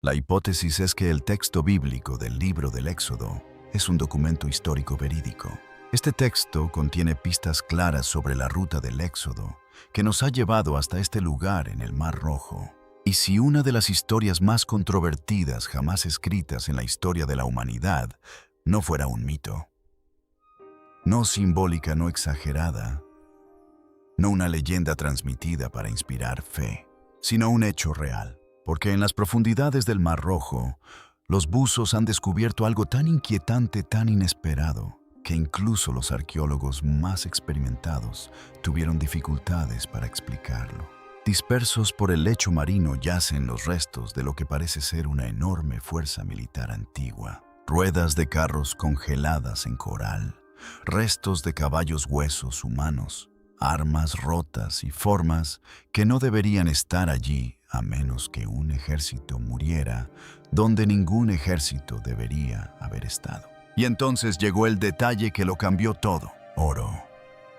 La hipótesis es que el texto bíblico del libro del Éxodo es un documento histórico verídico. Este texto contiene pistas claras sobre la ruta del Éxodo que nos ha llevado hasta este lugar en el Mar Rojo. Y si una de las historias más controvertidas jamás escritas en la historia de la humanidad no fuera un mito, no simbólica, no exagerada, no una leyenda transmitida para inspirar fe, sino un hecho real, porque en las profundidades del Mar Rojo, los buzos han descubierto algo tan inquietante, tan inesperado, que incluso los arqueólogos más experimentados tuvieron dificultades para explicarlo. Dispersos por el lecho marino yacen los restos de lo que parece ser una enorme fuerza militar antigua. Ruedas de carros congeladas en coral, restos de caballos huesos humanos, armas rotas y formas que no deberían estar allí a menos que un ejército muriera donde ningún ejército debería haber estado. Y entonces llegó el detalle que lo cambió todo. Oro.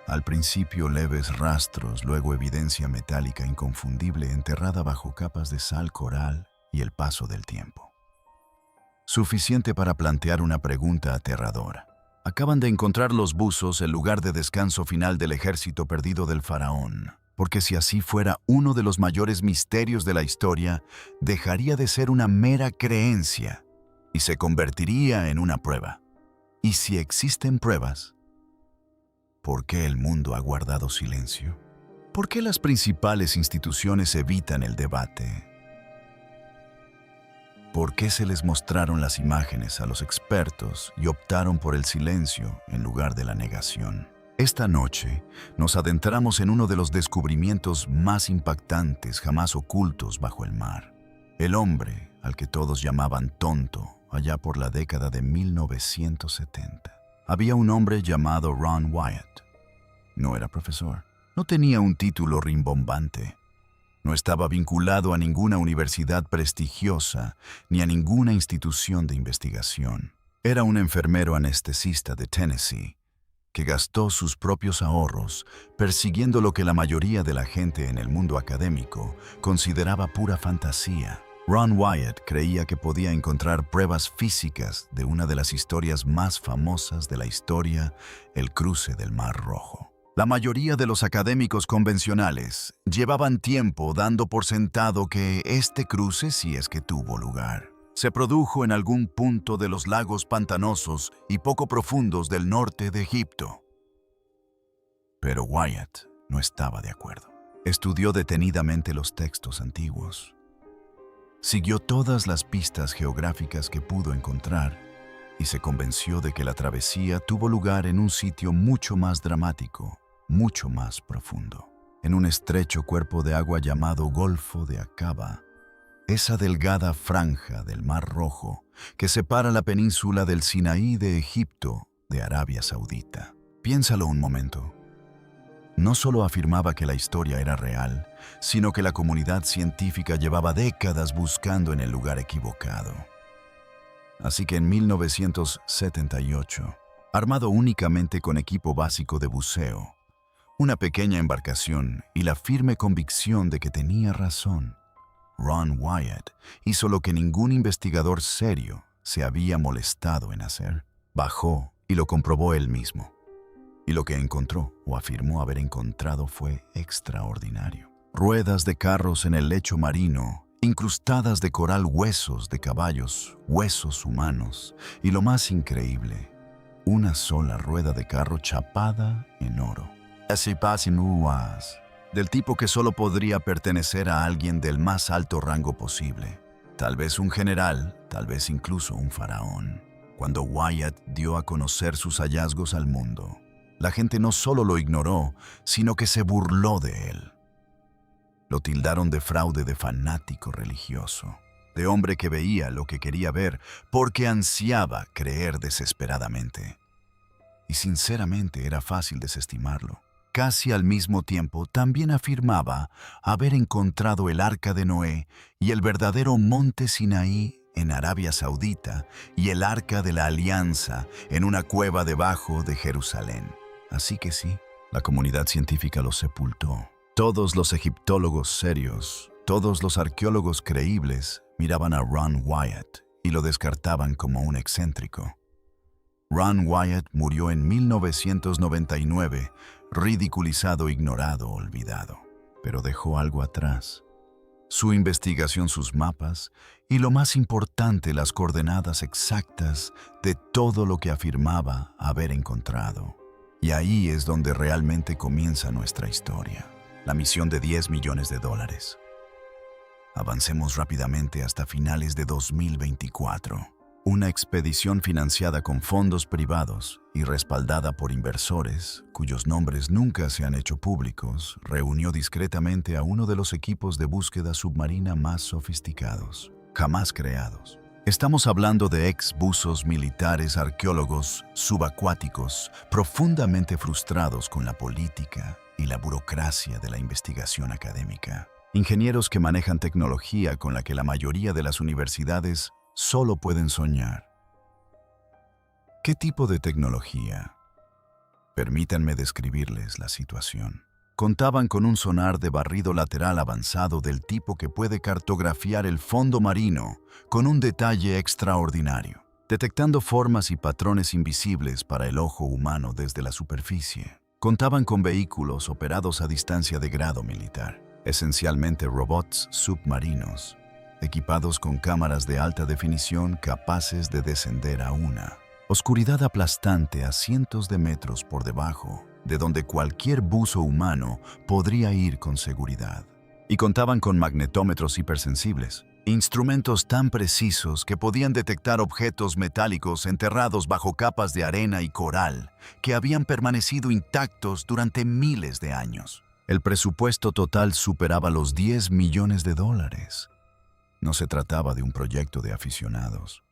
Al principio leves rastros, luego evidencia metálica inconfundible enterrada bajo capas de sal coral y el paso del tiempo. Suficiente para plantear una pregunta aterradora. Acaban de encontrar los buzos el lugar de descanso final del ejército perdido del faraón, porque si así fuera, uno de los mayores misterios de la historia dejaría de ser una mera creencia y se convertiría en una prueba. Y si existen pruebas, ¿por qué el mundo ha guardado silencio? ¿Por qué las principales instituciones evitan el debate? ¿Por qué se les mostraron las imágenes a los expertos y optaron por el silencio en lugar de la negación? Esta noche nos adentramos en uno de los descubrimientos más impactantes jamás ocultos bajo el mar. El hombre al que todos llamaban tonto allá por la década de 1970. Había un hombre llamado Ron Wyatt. No era profesor, no tenía un título rimbombante, no estaba vinculado a ninguna universidad prestigiosa ni a ninguna institución de investigación. Era un enfermero anestesista de Tennessee que gastó sus propios ahorros persiguiendo lo que la mayoría de la gente en el mundo académico consideraba pura fantasía. Ron Wyatt creía que podía encontrar pruebas físicas de una de las historias más famosas de la historia, el cruce del Mar Rojo. La mayoría de los académicos convencionales llevaban tiempo dando por sentado que este cruce, si es que tuvo lugar, se produjo en algún punto de los lagos pantanosos y poco profundos del norte de Egipto. Pero Wyatt no estaba de acuerdo. Estudió detenidamente los textos antiguos. Siguió todas las pistas geográficas que pudo encontrar y se convenció de que la travesía tuvo lugar en un sitio mucho más dramático, mucho más profundo, en un estrecho cuerpo de agua llamado Golfo de Aqaba, esa delgada franja del Mar Rojo que separa la península del Sinaí de Egipto de Arabia Saudita. Piénsalo un momento. No solo afirmaba que la historia era real, sino que la comunidad científica llevaba décadas buscando en el lugar equivocado. Así que en 1978, armado únicamente con equipo básico de buceo, una pequeña embarcación y la firme convicción de que tenía razón, Ron Wyatt hizo lo que ningún investigador serio se había molestado en hacer. Bajó y lo comprobó él mismo. Y lo que encontró, o afirmó haber encontrado, fue extraordinario. Ruedas de carros en el lecho marino, incrustadas de coral, huesos de caballos, huesos humanos, y lo más increíble, una sola rueda de carro chapada en oro. Así pasimuas, del tipo que solo podría pertenecer a alguien del más alto rango posible. Tal vez un general, tal vez incluso un faraón. Cuando Wyatt dio a conocer sus hallazgos al mundo, la gente no solo lo ignoró, sino que se burló de él. Lo tildaron de fraude, de fanático religioso, de hombre que veía lo que quería ver porque ansiaba creer desesperadamente. Y sinceramente era fácil desestimarlo. Casi al mismo tiempo también afirmaba haber encontrado el Arca de Noé y el verdadero monte Sinaí en Arabia Saudita y el Arca de la Alianza en una cueva debajo de Jerusalén. Así que sí, la comunidad científica lo sepultó. Todos los egiptólogos serios, Todos los arqueólogos creíbles miraban a Ron Wyatt y lo descartaban como un excéntrico. Ron Wyatt murió en 1999, ridiculizado, ignorado, olvidado. Pero dejó algo atrás. Su investigación, sus mapas y, lo más importante, las coordenadas exactas de todo lo que afirmaba haber encontrado. Y ahí es donde realmente comienza nuestra historia. La misión de $10 millones. Avancemos rápidamente hasta finales de 2024. Una expedición financiada con fondos privados y respaldada por inversores, cuyos nombres nunca se han hecho públicos, reunió discretamente a uno de los equipos de búsqueda submarina más sofisticados, jamás creados. Estamos hablando de ex-buzos militares, arqueólogos subacuáticos, profundamente frustrados con la política y la burocracia de la investigación académica. Ingenieros que manejan tecnología con la que la mayoría de las universidades solo pueden soñar. ¿Qué tipo de tecnología? Permítanme describirles la situación. Contaban con un sonar de barrido lateral avanzado del tipo que puede cartografiar el fondo marino con un detalle extraordinario, detectando formas y patrones invisibles para el ojo humano desde la superficie. Contaban con vehículos operados a distancia de grado militar, esencialmente robots submarinos, equipados con cámaras de alta definición capaces de descender a una oscuridad aplastante a cientos de metros por debajo, de donde cualquier buzo humano podría ir con seguridad. Y contaban con magnetómetros hipersensibles, instrumentos tan precisos que podían detectar objetos metálicos enterrados bajo capas de arena y coral que habían permanecido intactos durante miles de años. El presupuesto total superaba los $10 millones. No se trataba de un proyecto de aficionados.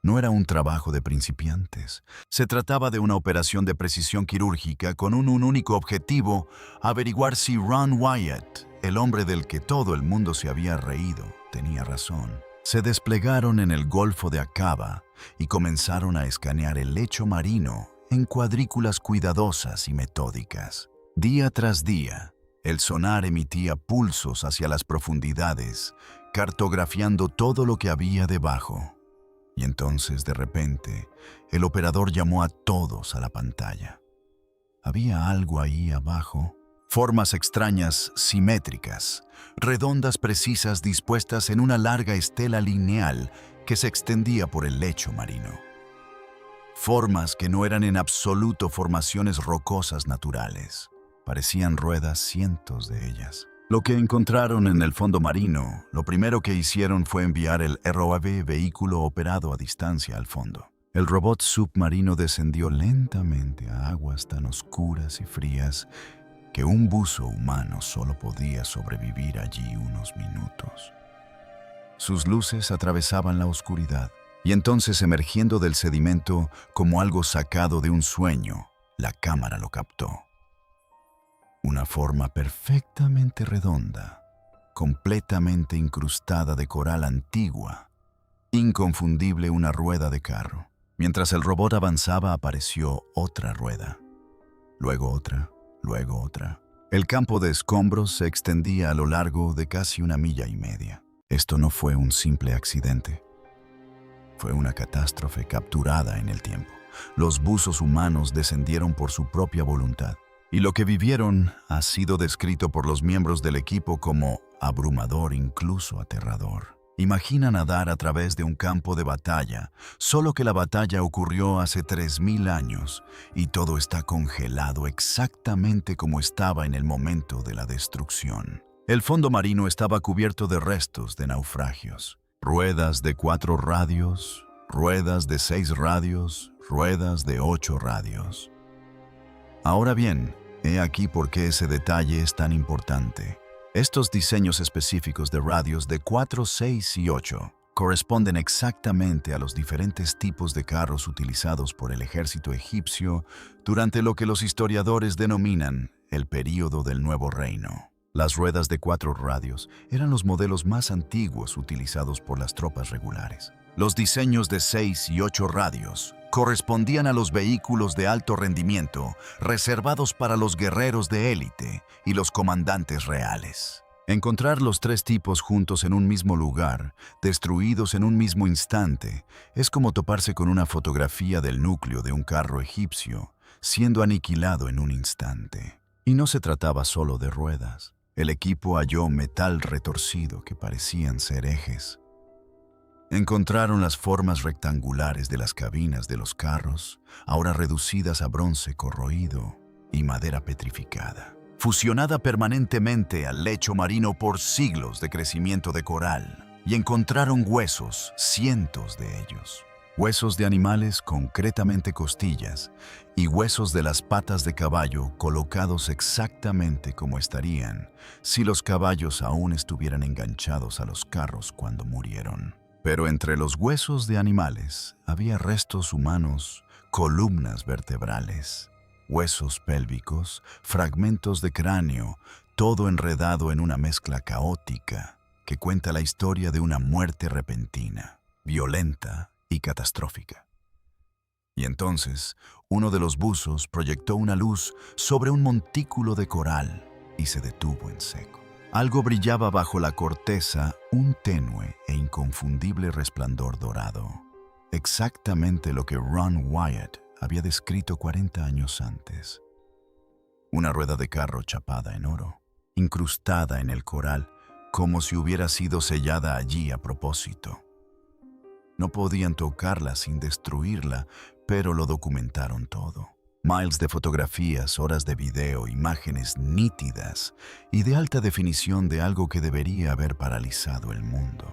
No era un trabajo de principiantes. Se trataba de una operación de precisión quirúrgica con un único objetivo: averiguar si Ron Wyatt, el hombre del que todo el mundo se había reído, tenía razón. Se desplegaron en el Golfo de Aqaba y comenzaron a escanear el lecho marino en cuadrículas cuidadosas y metódicas. Día tras día, el sonar emitía pulsos hacia las profundidades, cartografiando todo lo que había debajo. Y entonces, de repente, el operador llamó a todos a la pantalla. Había algo ahí abajo, formas extrañas, simétricas, redondas precisas dispuestas en una larga estela lineal que se extendía por el lecho marino. Formas que no eran en absoluto formaciones rocosas naturales. Parecían ruedas, cientos de ellas. Lo que encontraron en el fondo marino, lo primero que hicieron fue enviar el ROV, vehículo operado a distancia, al fondo. El robot submarino descendió lentamente a aguas tan oscuras y frías que un buzo humano solo podía sobrevivir allí unos minutos. Sus luces atravesaban la oscuridad, y entonces, emergiendo del sedimento como algo sacado de un sueño, la cámara lo captó. Una forma perfectamente redonda, completamente incrustada de coral antigua, inconfundible, una rueda de carro. Mientras el robot avanzaba, apareció otra rueda, luego otra, luego otra. El campo de escombros se extendía a lo largo de casi 1,5 millas. Esto no fue un simple accidente. Fue una catástrofe capturada en el tiempo. Los buzos humanos descendieron por su propia voluntad. Y lo que vivieron ha sido descrito por los miembros del equipo como abrumador, incluso aterrador. Imagina nadar a través de un campo de batalla, solo que la batalla ocurrió hace 3,000 años y todo está congelado exactamente como estaba en el momento de la destrucción. El fondo marino estaba cubierto de restos de naufragios. Ruedas de 4 radios, ruedas de 6 radios, ruedas de 8 radios. Ahora bien, he aquí por qué ese detalle es tan importante. Estos diseños específicos de radios de 4, 6 y 8 corresponden exactamente a los diferentes tipos de carros utilizados por el ejército egipcio durante lo que los historiadores denominan el período del Nuevo Reino. Las ruedas de 4 radios eran los modelos más antiguos utilizados por las tropas regulares. Los diseños de 6 y 8 radios correspondían a los vehículos de alto rendimiento reservados para los guerreros de élite y los comandantes reales. Encontrar los tres tipos juntos en un mismo lugar, destruidos en un mismo instante, es como toparse con una fotografía del núcleo de un carro egipcio, siendo aniquilado en un instante. Y no se trataba solo de ruedas. El equipo halló metal retorcido que parecían ser ejes. Encontraron las formas rectangulares de las cabinas de los carros, ahora reducidas a bronce corroído y madera petrificada, fusionada permanentemente al lecho marino por siglos de crecimiento de coral, y encontraron huesos, cientos de ellos. Huesos de animales, concretamente costillas, y huesos de las patas de caballo colocados exactamente como estarían si los caballos aún estuvieran enganchados a los carros cuando murieron. Pero entre los huesos de animales había restos humanos, columnas vertebrales, huesos pélvicos, fragmentos de cráneo, todo enredado en una mezcla caótica que cuenta la historia de una muerte repentina, violenta y catastrófica. Y entonces, uno de los buzos proyectó una luz sobre un montículo de coral y se detuvo en seco. Algo brillaba bajo la corteza, un tenue e inconfundible resplandor dorado. Exactamente lo que Ron Wyatt había descrito 40 años antes. Una rueda de carro chapada en oro, incrustada en el coral, como si hubiera sido sellada allí a propósito. No podían tocarla sin destruirla, pero lo documentaron todo. Miles de fotografías, horas de video, imágenes nítidas y de alta definición de algo que debería haber paralizado el mundo.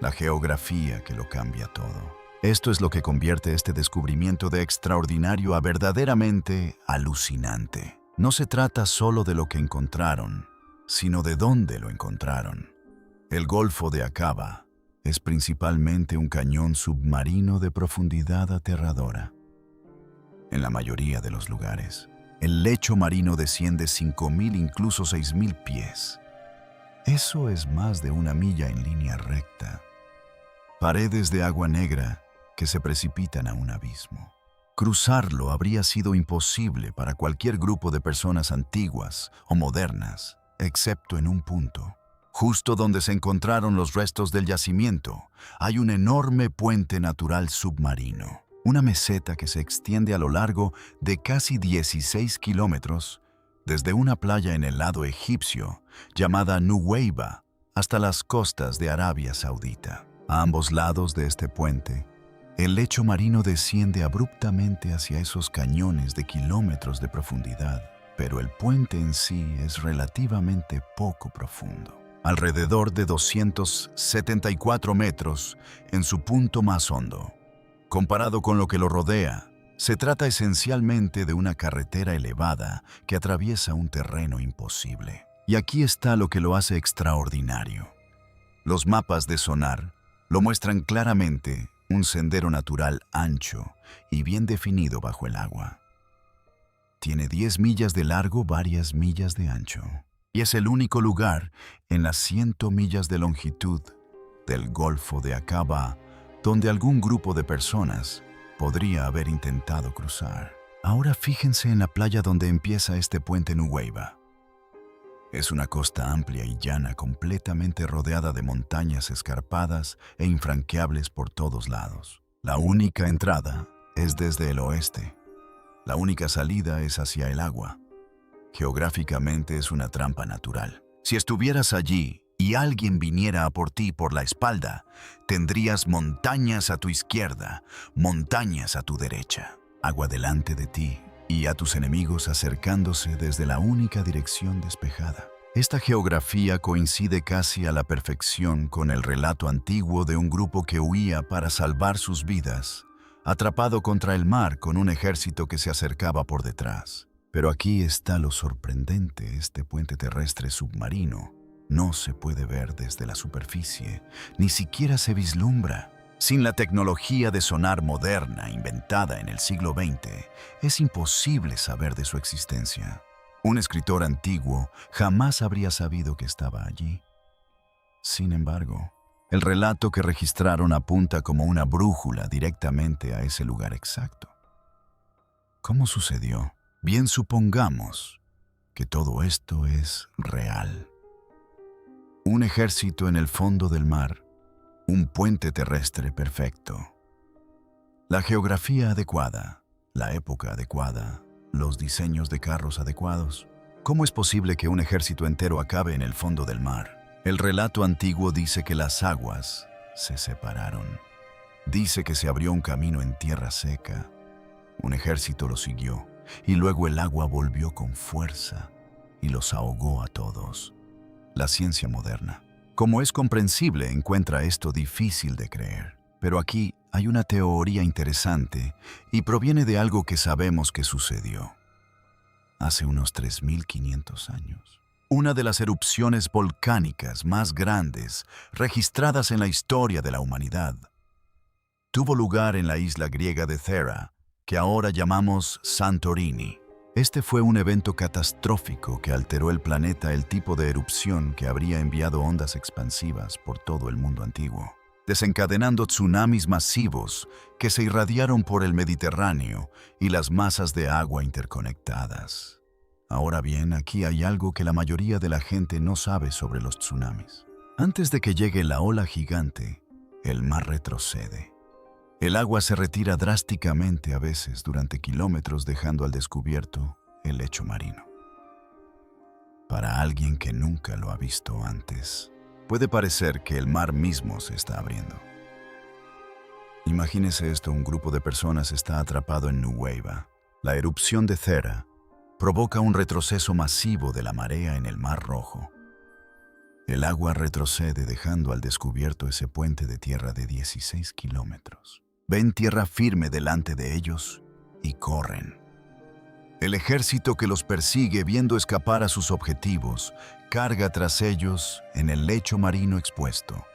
La geografía que lo cambia todo. Esto es lo que convierte este descubrimiento de extraordinario a verdaderamente alucinante. No se trata solo de lo que encontraron, sino de dónde lo encontraron. El Golfo de Aqaba es principalmente un cañón submarino de profundidad aterradora. En la mayoría de los lugares, el lecho marino desciende 5.000, incluso 6.000 pies. Eso es más de una milla en línea recta. Paredes de agua negra que se precipitan a un abismo. Cruzarlo habría sido imposible para cualquier grupo de personas antiguas o modernas, excepto en un punto. Justo donde se encontraron los restos del yacimiento, hay un enorme puente natural submarino. Una meseta que se extiende a lo largo de casi 16 kilómetros, desde una playa en el lado egipcio, llamada Nuweiba, hasta las costas de Arabia Saudita. A ambos lados de este puente, el lecho marino desciende abruptamente hacia esos cañones de kilómetros de profundidad, pero el puente en sí es relativamente poco profundo. Alrededor de 274 metros en su punto más hondo. Comparado con lo que lo rodea, se trata esencialmente de una carretera elevada que atraviesa un terreno imposible. Y aquí está lo que lo hace extraordinario. Los mapas de sonar lo muestran claramente, un sendero natural ancho y bien definido bajo el agua. Tiene 10 millas de largo, varias millas de ancho, y es el único lugar en las 100 millas de longitud del Golfo de Aqaba donde algún grupo de personas podría haber intentado cruzar. Ahora fíjense en la playa donde empieza este puente Nuweiba. Es una costa amplia y llana completamente rodeada de montañas escarpadas e infranqueables por todos lados. La única entrada es desde el oeste. La única salida es hacia el agua. Geográficamente es una trampa natural. Si estuvieras allí y alguien viniera a por ti por la espalda, tendrías montañas a tu izquierda, montañas a tu derecha, agua delante de ti y a tus enemigos acercándose desde la única dirección despejada. Esta geografía coincide casi a la perfección con el relato antiguo de un grupo que huía para salvar sus vidas, atrapado contra el mar con un ejército que se acercaba por detrás. Pero aquí está lo sorprendente: este puente terrestre submarino no se puede ver desde la superficie, ni siquiera se vislumbra. Sin la tecnología de sonar moderna inventada en el siglo XX, es imposible saber de su existencia. Un escritor antiguo jamás habría sabido que estaba allí. Sin embargo, el relato que registraron apunta como una brújula directamente a ese lugar exacto. ¿Cómo sucedió? Bien, supongamos que todo esto es real. Un ejército en el fondo del mar, un puente terrestre perfecto. La geografía adecuada, la época adecuada, los diseños de carros adecuados. ¿Cómo es posible que un ejército entero acabe en el fondo del mar? El relato antiguo dice que las aguas se separaron. Dice que se abrió un camino en tierra seca. Un ejército lo siguió, y luego el agua volvió con fuerza y los ahogó a todos. La ciencia moderna, como es comprensible, encuentra esto difícil de creer. Pero aquí hay una teoría interesante y proviene de algo que sabemos que sucedió hace unos 3.500 años. Una de las erupciones volcánicas más grandes registradas en la historia de la humanidad tuvo lugar en la isla griega de Thera, que ahora llamamos Santorini. Este fue un evento catastrófico que alteró el planeta, el tipo de erupción que habría enviado ondas expansivas por todo el mundo antiguo, desencadenando tsunamis masivos que se irradiaron por el Mediterráneo y las masas de agua interconectadas. Ahora bien, aquí hay algo que la mayoría de la gente no sabe sobre los tsunamis. Antes de que llegue la ola gigante, el mar retrocede. El agua se retira drásticamente, a veces durante kilómetros, dejando al descubierto el lecho marino. Para alguien que nunca lo ha visto antes, puede parecer que el mar mismo se está abriendo. Imagínese esto: un grupo de personas está atrapado en Nuweiba. La erupción de Thera provoca un retroceso masivo de la marea en el Mar Rojo. El agua retrocede, dejando al descubierto ese puente de tierra de 16 kilómetros. Ven tierra firme delante de ellos y corren. El ejército que los persigue, viendo escapar a sus objetivos, carga tras ellos en el lecho marino expuesto.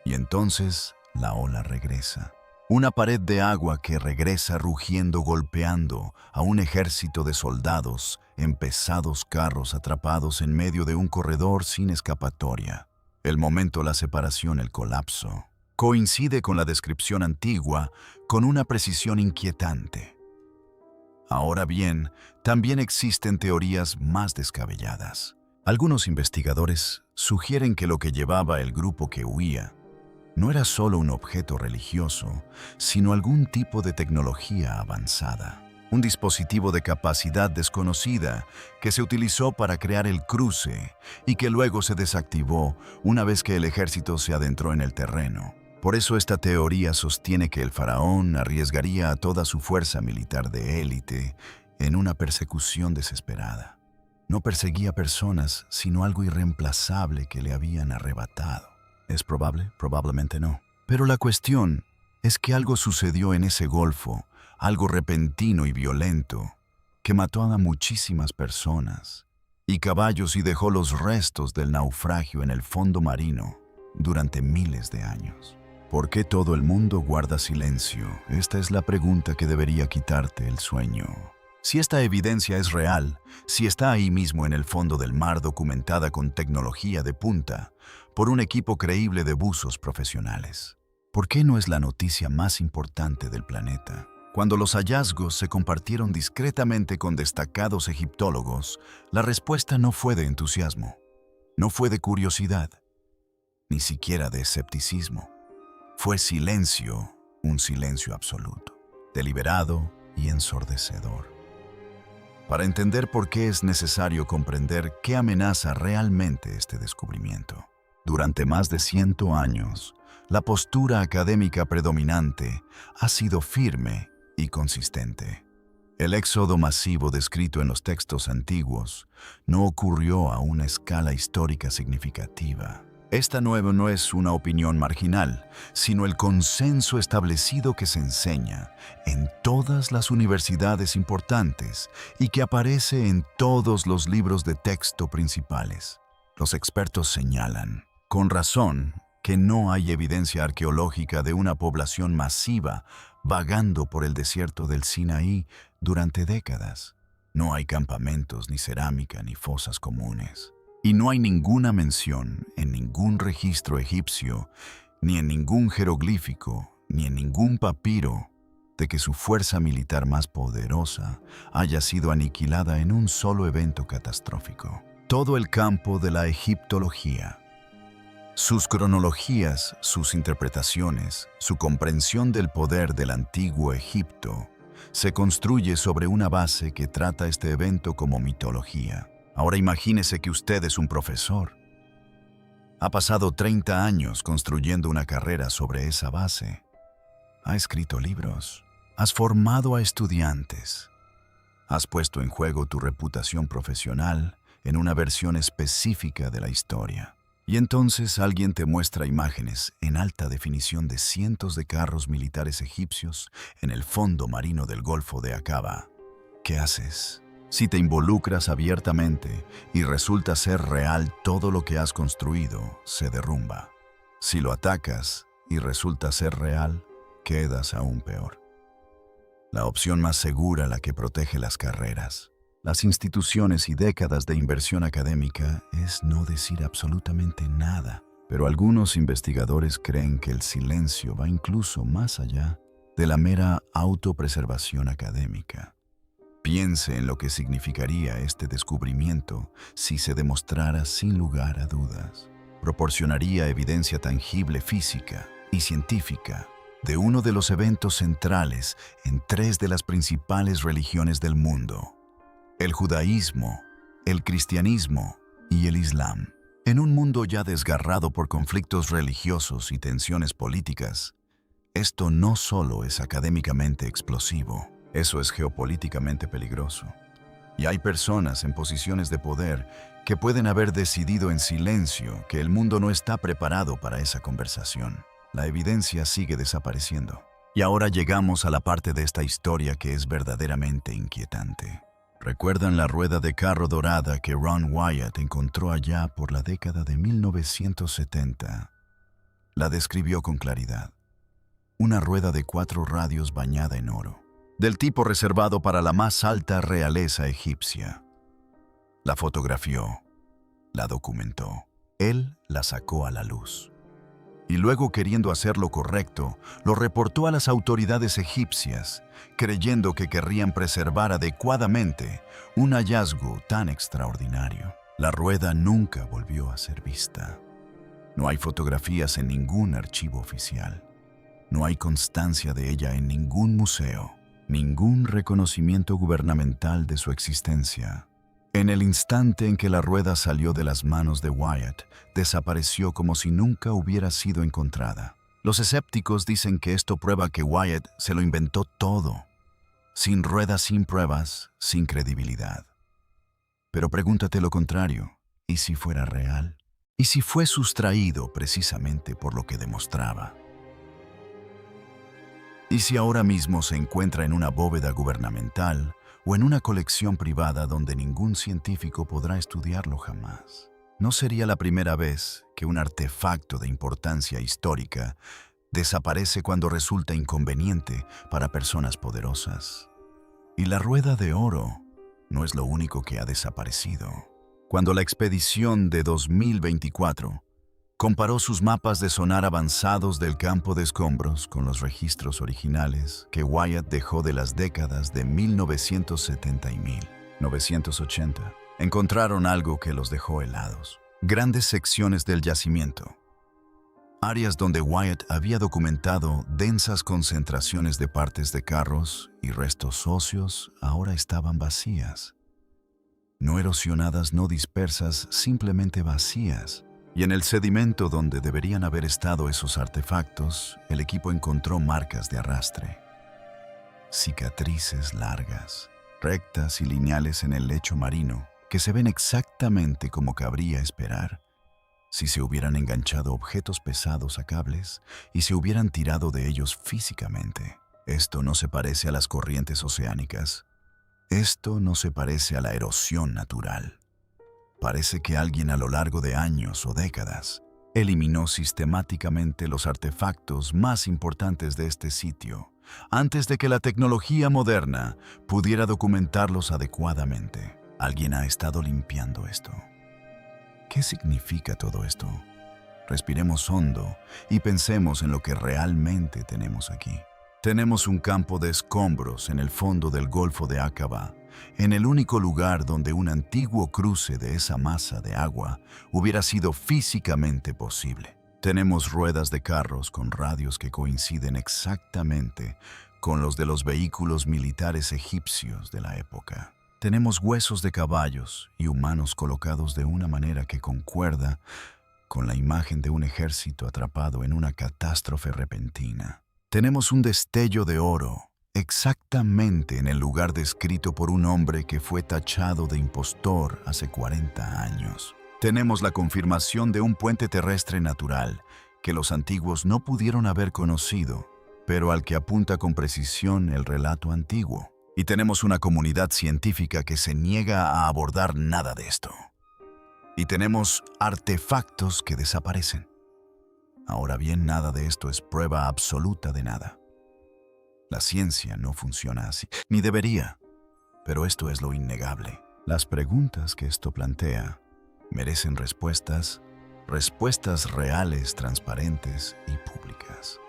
Y entonces la ola regresa. Una pared de agua que regresa rugiendo, golpeando a un ejército de soldados en pesados carros atrapados en medio de un corredor sin escapatoria. El momento, la separación, el colapso, coincide con la descripción antigua con una precisión inquietante. Ahora bien, también existen teorías más descabelladas. Algunos investigadores sugieren que lo que llevaba el grupo que huía no era solo un objeto religioso, sino algún tipo de tecnología avanzada. Un dispositivo de capacidad desconocida que se utilizó para crear el cruce y que luego se desactivó una vez que el ejército se adentró en el terreno. Por eso esta teoría sostiene que el faraón arriesgaría a toda su fuerza militar de élite en una persecución desesperada. No perseguía personas, sino algo irreemplazable que le habían arrebatado. ¿Es probable? Probablemente no. Pero la cuestión es que algo sucedió en ese golfo, algo repentino y violento, que mató a muchísimas personas y caballos y dejó los restos del naufragio en el fondo marino durante miles de años. ¿Por qué todo el mundo guarda silencio? Esta es la pregunta que debería quitarte el sueño. Si esta evidencia es real, si está ahí mismo en el fondo del mar, documentada con tecnología de punta, por un equipo creíble de buzos profesionales, ¿por qué no es la noticia más importante del planeta? Cuando los hallazgos se compartieron discretamente con destacados egiptólogos, la respuesta no fue de entusiasmo, no fue de curiosidad, ni siquiera de escepticismo. Fue silencio, un silencio absoluto, deliberado y ensordecedor. Para entender por qué es necesario comprender qué amenaza realmente este descubrimiento. Durante más de 100 años, la postura académica predominante ha sido firme y consistente. El éxodo masivo descrito en los textos antiguos no ocurrió a una escala histórica significativa. Esta no es una opinión marginal, sino el consenso establecido que se enseña en todas las universidades importantes y que aparece en todos los libros de texto principales. Los expertos señalan, con razón, que no hay evidencia arqueológica de una población masiva vagando por el desierto del Sinaí durante décadas. No hay campamentos, ni cerámica, ni fosas comunes. Y no hay ninguna mención en ningún registro egipcio, ni en ningún jeroglífico, ni en ningún papiro, de que su fuerza militar más poderosa haya sido aniquilada en un solo evento catastrófico. Todo el campo de la egiptología Sus cronologías, sus interpretaciones, su comprensión del poder del antiguo Egipto se construye sobre una base que trata este evento como mitología. Ahora imagínese que usted es un profesor. Ha pasado 30 años construyendo una carrera sobre esa base. Ha escrito libros. Has formado a estudiantes. Has puesto en juego tu reputación profesional en una versión específica de la historia. Y entonces alguien te muestra imágenes en alta definición de cientos de carros militares egipcios en el fondo marino del Golfo de Aqaba. ¿Qué haces? Si te involucras abiertamente y resulta ser real todo lo que has construido, se derrumba. Si lo atacas y resulta ser real, quedas aún peor. La opción más segura, la que protege las carreras, las instituciones y décadas de inversión académica, es no decir absolutamente nada. Pero algunos investigadores creen que el silencio va incluso más allá de la mera autopreservación académica. Piense en lo que significaría este descubrimiento si se demostrara sin lugar a dudas. Proporcionaría evidencia tangible física y científica de uno de los eventos centrales en 3 de las principales religiones del mundo: el judaísmo, el cristianismo y el islam. En un mundo ya desgarrado por conflictos religiosos y tensiones políticas, esto no solo es académicamente explosivo, eso es geopolíticamente peligroso. Y hay personas en posiciones de poder que pueden haber decidido en silencio que el mundo no está preparado para esa conversación. La evidencia sigue desapareciendo. Y ahora llegamos a la parte de esta historia que es verdaderamente inquietante. ¿Recuerdan la rueda de carro dorada que Ron Wyatt encontró allá por la década de 1970? La describió con claridad. Una rueda de 4 radios bañada en oro, del tipo reservado para la más alta realeza egipcia. La fotografió, la documentó. Él la sacó a la luz. Y luego, queriendo hacer lo correcto, lo reportó a las autoridades egipcias, creyendo que querrían preservar adecuadamente un hallazgo tan extraordinario. La rueda nunca volvió a ser vista. No hay fotografías en ningún archivo oficial. No hay constancia de ella en ningún museo, ningún reconocimiento gubernamental de su existencia. En el instante en que la rueda salió de las manos de Wyatt, desapareció como si nunca hubiera sido encontrada. Los escépticos dicen que esto prueba que Wyatt se lo inventó todo, sin rueda, sin pruebas, sin credibilidad. Pero pregúntate lo contrario: ¿y si fuera real? ¿Y si fue sustraído precisamente por lo que demostraba? ¿Y si ahora mismo se encuentra en una bóveda gubernamental o en una colección privada donde ningún científico podrá estudiarlo jamás? No sería la primera vez que un artefacto de importancia histórica desaparece cuando resulta inconveniente para personas poderosas. Y la rueda de oro no es lo único que ha desaparecido. Cuando la expedición de 2024 comparó sus mapas de sonar avanzados del campo de escombros con los registros originales que Wyatt dejó de las décadas de 1970 y 1980, encontraron algo que los dejó helados. Grandes secciones del yacimiento, áreas donde Wyatt había documentado densas concentraciones de partes de carros y restos óseos, ahora estaban vacías. No erosionadas, no dispersas, simplemente vacías. Y en el sedimento donde deberían haber estado esos artefactos, el equipo encontró marcas de arrastre. Cicatrices largas, rectas y lineales en el lecho marino, que se ven exactamente como cabría esperar si se hubieran enganchado objetos pesados a cables y se hubieran tirado de ellos físicamente. Esto no se parece a las corrientes oceánicas. Esto no se parece a la erosión natural. Parece que alguien a lo largo de años o décadas eliminó sistemáticamente los artefactos más importantes de este sitio antes de que la tecnología moderna pudiera documentarlos adecuadamente. Alguien ha estado limpiando esto. ¿Qué significa todo esto? Respiremos hondo y pensemos en lo que realmente tenemos aquí. Tenemos un campo de escombros en el fondo del Golfo de Aqaba, en el único lugar donde un antiguo cruce de esa masa de agua hubiera sido físicamente posible. Tenemos ruedas de carros con radios que coinciden exactamente con los de los vehículos militares egipcios de la época. Tenemos huesos de caballos y humanos colocados de una manera que concuerda con la imagen de un ejército atrapado en una catástrofe repentina. Tenemos un destello de oro exactamente en el lugar descrito por un hombre que fue tachado de impostor hace 40 años. Tenemos la confirmación de un puente terrestre natural que los antiguos no pudieron haber conocido, pero al que apunta con precisión el relato antiguo. Y tenemos una comunidad científica que se niega a abordar nada de esto. Y tenemos artefactos que desaparecen. Ahora bien, nada de esto es prueba absoluta de nada. La ciencia no funciona así, ni debería, pero esto es lo innegable. Las preguntas que esto plantea merecen respuestas reales, transparentes y públicas.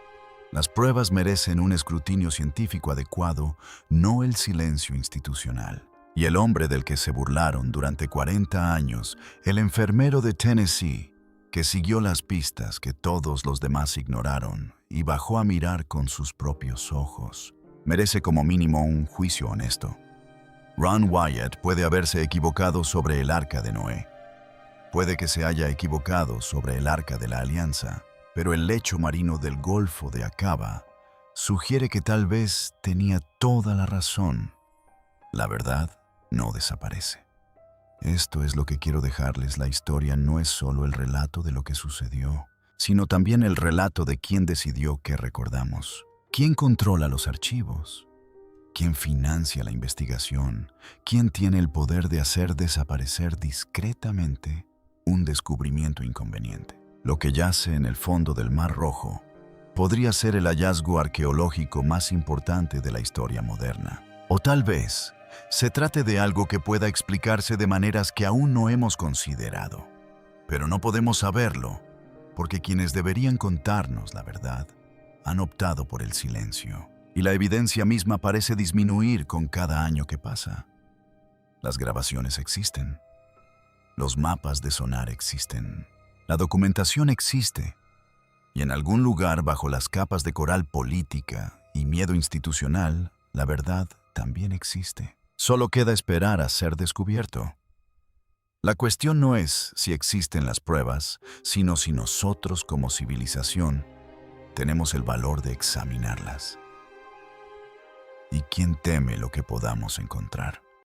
Las pruebas merecen un escrutinio científico adecuado, no el silencio institucional. Y el hombre del que se burlaron durante 40 años, el enfermero de Tennessee, que siguió las pistas que todos los demás ignoraron y bajó a mirar con sus propios ojos, merece como mínimo un juicio honesto. Ron Wyatt puede haberse equivocado sobre el Arca de Noé. Puede que se haya equivocado sobre el Arca de la Alianza, pero el lecho marino del Golfo de Aqaba sugiere que tal vez tenía toda la razón. La verdad no desaparece. Esto es lo que quiero dejarles. La historia no es solo el relato de lo que sucedió, sino también el relato de quién decidió qué recordamos. ¿Quién controla los archivos? ¿Quién financia la investigación? ¿Quién tiene el poder de hacer desaparecer discretamente un descubrimiento inconveniente? Lo que yace en el fondo del Mar Rojo podría ser el hallazgo arqueológico más importante de la historia moderna. O tal vez se trate de algo que pueda explicarse de maneras que aún no hemos considerado. Pero no podemos saberlo, porque quienes deberían contarnos la verdad han optado por el silencio. Y la evidencia misma parece disminuir con cada año que pasa. Las grabaciones existen. Los mapas de sonar existen. La documentación existe. Y en algún lugar bajo las capas de coral política y miedo institucional, la verdad también existe. Solo queda esperar a ser descubierto. La cuestión no es si existen las pruebas, sino si nosotros como civilización tenemos el valor de examinarlas. ¿Y quién teme lo que podamos encontrar?